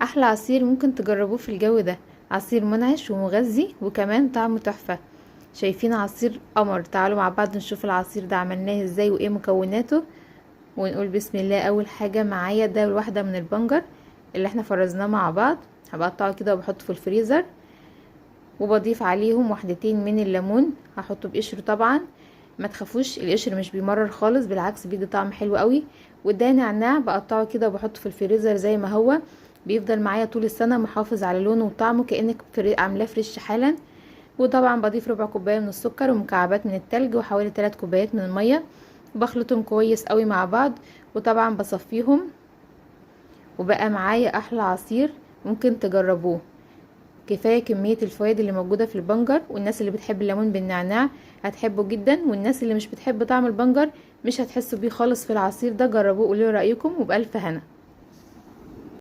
احلى عصير ممكن تجربوه في الجو ده. عصير منعش ومغذي وكمان طعمه تحفة. شايفين عصير قمر. تعالوا مع بعض نشوف العصير ده عملناه ازاي وايه مكوناته، ونقول بسم الله. اول حاجة معايا ده واحدة من البنجر اللي احنا فرزناه مع بعض، هبقطعه كده وبحطه في الفريزر. وبضيف عليهم واحدتين من الليمون، هحطه بقشره طبعا. ما تخافوش القشر مش بيمرر خالص، بالعكس بيدي طعم حلو قوي. وده نعناع بقطعه كده وبحطه في الفريزر زي ما هو، بيفضل معايا طول السنة محافظ على لونه وطعمه كأنك عاملاه فريش حالا. وطبعا بضيف ربع كوباية من السكر ومكعبات من التلج وحوالي 3 كوبايات من المية، بخلطهم كويس قوي مع بعض. وطبعا بصفيهم، وبقى معايا احلى عصير ممكن تجربوه. كفاية كمية الفوائد اللي موجودة في البنجر، والناس اللي بتحب الليمون بالنعناع هتحبه جدا، والناس اللي مش بتحب طعم البنجر مش هتحسوا بيه خالص في العصير ده. جربوه وقولوا رأيكم، وبألف هنا.